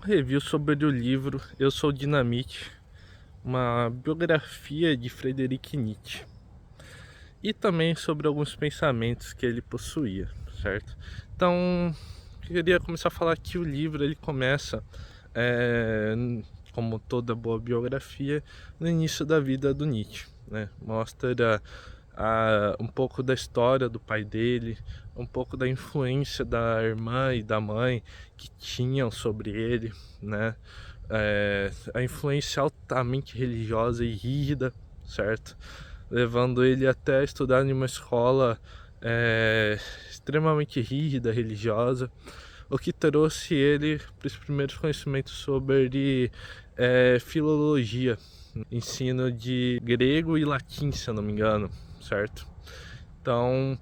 review sobre o livro Eu Sou Dinamite, uma biografia de Friedrich Nietzsche, e também sobre alguns pensamentos que ele possuía, certo? Então, eu queria começar a falar que o livro ele começa, é, como toda boa biografia, no início da vida do Nietzsche, né? Mostra um pouco da história do pai dele, um pouco da influência da irmã e da mãe que tinham sobre ele, né? A influência altamente religiosa e rígida, certo? Levando ele até a estudar em uma escola extremamente rígida, religiosa, o que trouxe ele para os primeiros conhecimentos sobre filologia, ensino de grego e latim, se eu não me engano, certo? Então,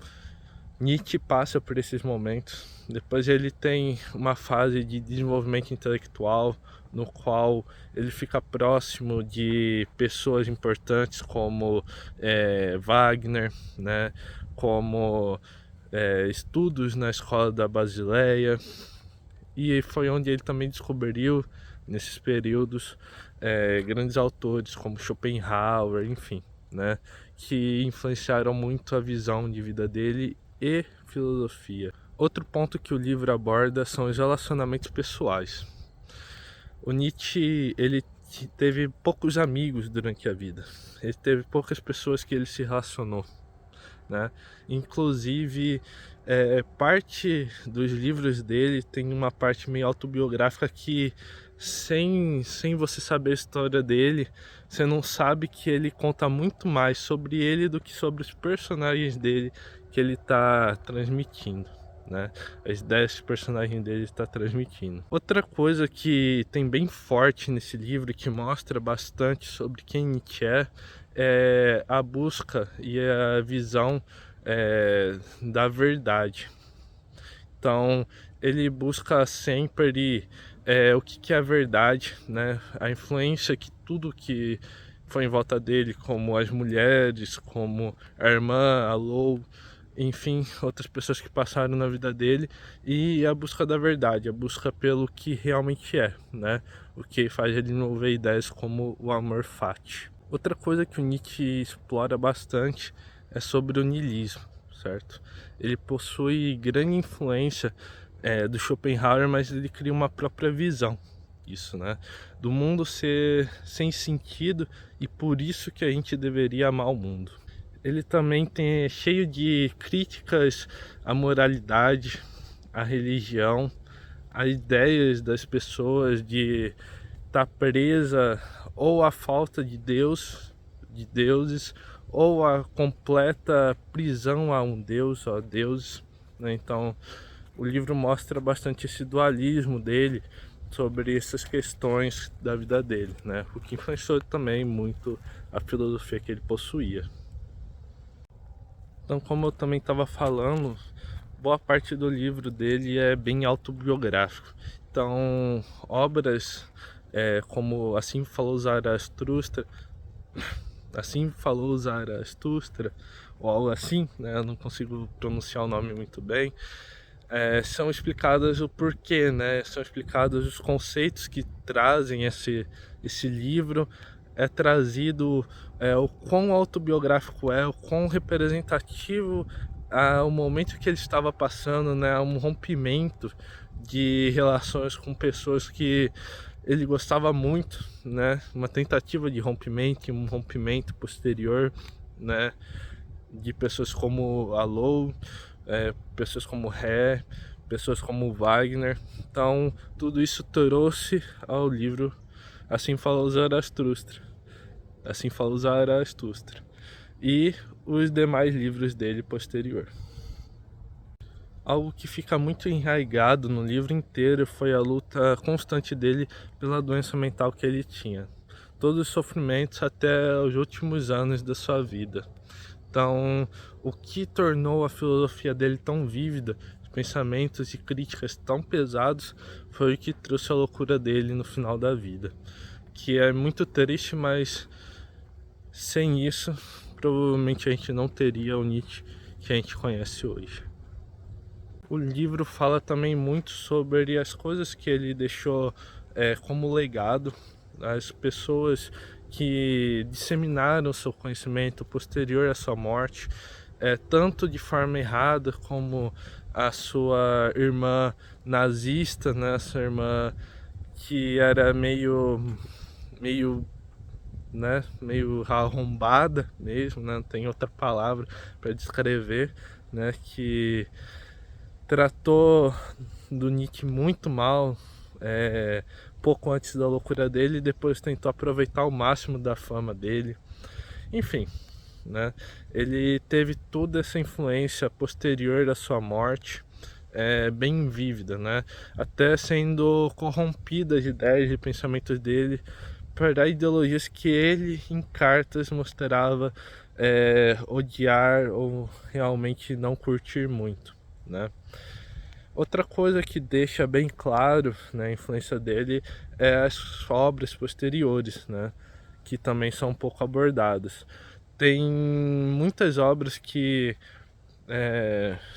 Nietzsche passa por esses momentos. Depois ele tem uma fase de desenvolvimento intelectual, no qual ele fica próximo de pessoas importantes como Wagner, né? Como estudos na escola da Basileia, e foi onde ele também descobriu, nesses períodos, grandes autores como Schopenhauer, enfim, né, que influenciaram muito a visão de vida dele e filosofia. Outro ponto que o livro aborda são os relacionamentos pessoais. O Nietzsche, ele teve poucos amigos durante a vida, ele teve poucas pessoas que ele se relacionou, né? Inclusive, parte dos livros dele tem uma parte meio autobiográfica que, sem você saber a história dele, você não sabe que ele conta muito mais sobre ele do que sobre os personagens dele que ele está transmitindo, né? As ideias que o personagem dele está transmitindo. Outra coisa que tem bem forte nesse livro, que mostra bastante sobre quem Nietzsche é a busca e a visão da verdade. Então, ele busca sempre o que é a verdade, né? A influência que tudo que foi em volta dele, como as mulheres, como a irmã, a Lou, enfim, outras pessoas que passaram na vida dele, e a busca da verdade, a busca pelo que realmente é, né? O que faz ele desenvolver ideias como o amor fati. Outra coisa que o Nietzsche explora bastante é sobre o niilismo, certo? Ele possui grande influência do Schopenhauer, mas ele cria uma própria visão, isso, né? Do mundo ser sem sentido e por isso que a gente deveria amar o mundo. Ele também é cheio de críticas à moralidade, à religião, a ideias das pessoas de estar presa ou à falta de Deus, de deuses, ou a completa prisão a um deus, a deuses, né? Então, o livro mostra bastante esse dualismo dele sobre essas questões da vida dele, né? O que influenciou também muito a filosofia que ele possuía. Então, como eu também estava falando, boa parte do livro dele é bem autobiográfico. Então, obras como Assim Falou Zaratustra, ou algo assim, né? Eu não consigo pronunciar o nome muito bem. São explicadas o porquê, né? São explicados os conceitos que trazem esse livro. É trazido o quão autobiográfico é, o quão representativo o momento que ele estava passando, né? Um rompimento de relações com pessoas que ele gostava muito, né? Uma tentativa de rompimento, um rompimento posterior, né? De pessoas como Alou, pessoas como Ré, pessoas como Wagner. Então, tudo isso trouxe ao livro Assim Falou Zaratustra. Assim Falou Zaratustra. E os demais livros dele posterior. Algo que fica muito enraizado no livro inteiro foi a luta constante dele pela doença mental que ele tinha. Todos os sofrimentos até os últimos anos da sua vida. Então, o que tornou a filosofia dele tão vívida, os pensamentos e críticas tão pesados, foi o que trouxe a loucura dele no final da vida. Que é muito triste, mas sem isso, provavelmente a gente não teria o Nietzsche que a gente conhece hoje. O livro fala também muito sobre as coisas que ele deixou como legado. As pessoas que disseminaram seu conhecimento posterior à sua morte, tanto de forma errada como a sua irmã nazista, né, sua irmã que era meio, né, meio arrombada mesmo, né, não tem outra palavra para descrever, né, que tratou do Nietzsche muito mal, pouco antes da loucura dele, e depois tentou aproveitar ao máximo da fama dele. Enfim, né, ele teve toda essa influência posterior à sua morte, bem vívida, né, até sendo corrompida as ideias e pensamentos dele para ideologias que ele em cartas mostrava odiar ou realmente não curtir muito, né. Outra coisa que deixa bem claro, né, a influência dele é as obras posteriores, né, que também são um pouco abordadas. Tem muitas obras que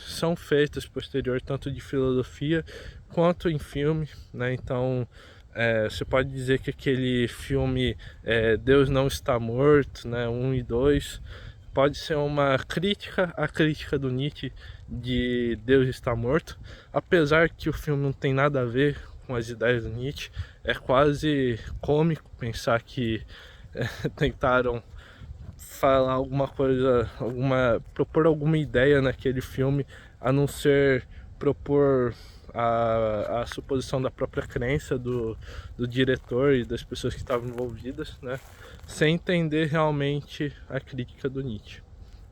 são feitas posterior, tanto de filosofia quanto em filme, né? Então você pode dizer que aquele filme Deus Não Está Morto, né, 1 e 2, pode ser uma crítica à crítica do Nietzsche de Deus Está Morto, apesar que o filme não tem nada a ver com as ideias do Nietzsche. É quase cômico pensar que tentaram falar alguma coisa, propor alguma ideia naquele filme, a não ser propor a suposição da própria crença do diretor e das pessoas que estavam envolvidas, né, sem entender realmente a crítica do Nietzsche,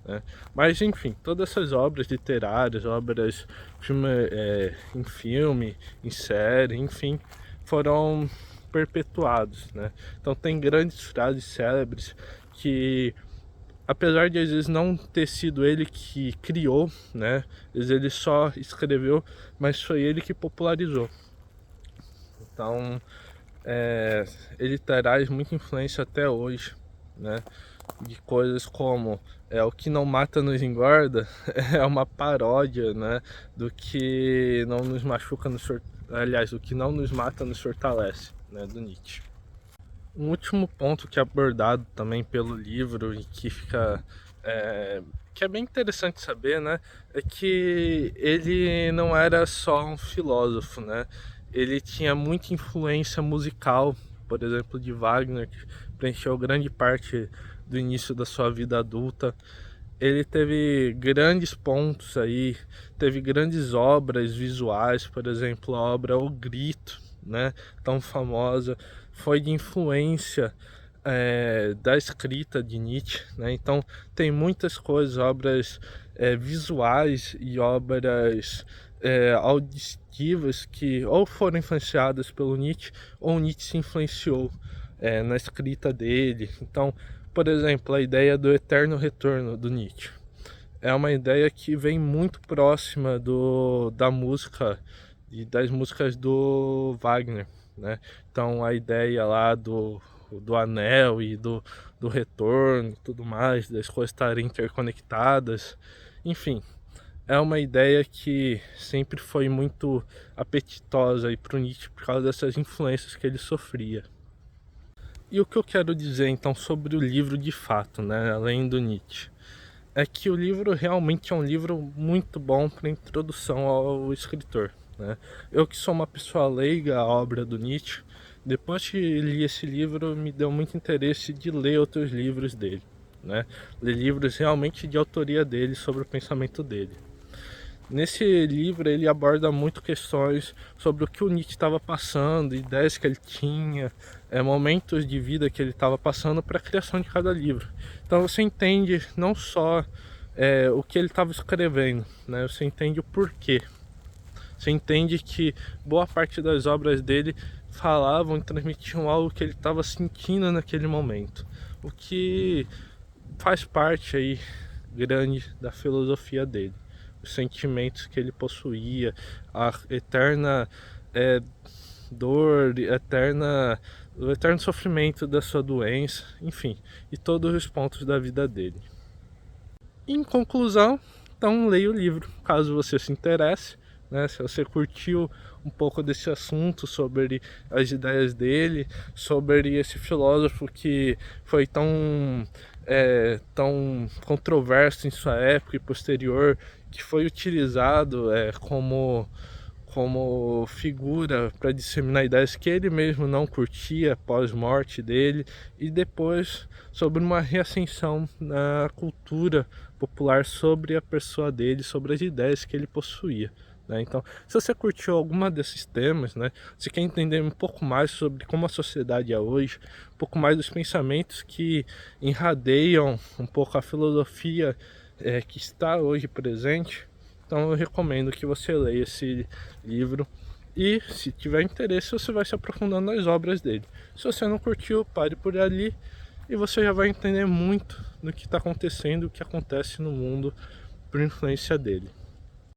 né. Mas enfim, todas essas obras literárias, obras em filme, em série, enfim, foram perpetuados, né. Então tem grandes frases célebres que, apesar de às vezes não ter sido ele que criou, né, às vezes ele só escreveu, mas foi ele que popularizou. Então ele traz muita influência até hoje, né, de coisas como o que não mata nos engorda, é uma paródia, né, do que não nos machuca aliás, o que não nos mata nos fortalece, né, do Nietzsche. Um último ponto que é abordado também pelo livro e que fica que é bem interessante saber, né, é que ele não era só um filósofo, né, ele tinha muita influência musical, por exemplo, de Wagner, que preencheu grande parte do início da sua vida adulta. Ele teve grandes pontos aí, teve grandes obras visuais, por exemplo, a obra O Grito, né, tão famosa, foi de influência da escrita de Nietzsche, né? Então tem muitas coisas, obras visuais e obras auditivas que ou foram influenciadas pelo Nietzsche ou Nietzsche se influenciou na escrita dele. Então, por exemplo, a ideia do eterno retorno do Nietzsche é uma ideia que vem muito próxima da música e das músicas do Wagner, né? Então a ideia lá do anel e do retorno e tudo mais, das coisas estarem interconectadas, enfim, é uma ideia que sempre foi muito apetitosa para o Nietzsche por causa dessas influências que ele sofria. E o que eu quero dizer então sobre o livro de fato, né, além do Nietzsche, é que o livro realmente é um livro muito bom para introdução ao escritor, né? Eu que sou uma pessoa leiga à obra do Nietzsche, depois que li esse livro me deu muito interesse de ler outros livros dele, né? Ler livros realmente de autoria dele, sobre o pensamento dele. Nesse livro ele aborda muito questões sobre o que o Nietzsche estava passando, ideias que ele tinha, momentos de vida que ele estava passando para a criação de cada livro. Então você entende não só o que ele estava escrevendo, né? Você entende o porquê. Você entende que boa parte das obras dele falavam e transmitiam algo que ele estava sentindo naquele momento, o que faz parte aí grande da filosofia dele, os sentimentos que ele possuía, a eterna dor, o eterno sofrimento da sua doença, enfim, e todos os pontos da vida dele. Em conclusão, então leia o livro, caso você se interesse, né? Se você curtiu um pouco desse assunto, sobre as ideias dele, sobre esse filósofo que foi tão controverso em sua época e posterior, que foi utilizado como figura para disseminar ideias que ele mesmo não curtia após a morte dele, e depois sobre uma reascensão na cultura popular sobre a pessoa dele, sobre as ideias que ele possuía, né? Então, se você curtiu alguma desses temas, né, se quer entender um pouco mais sobre como a sociedade é hoje, um pouco mais dos pensamentos que enradeiam um pouco a filosofia que está hoje presente, então eu recomendo que você leia esse livro e, se tiver interesse, você vai se aprofundando nas obras dele. Se você não curtiu, pare por ali e você já vai entender muito do que está acontecendo, o que acontece no mundo por influência dele.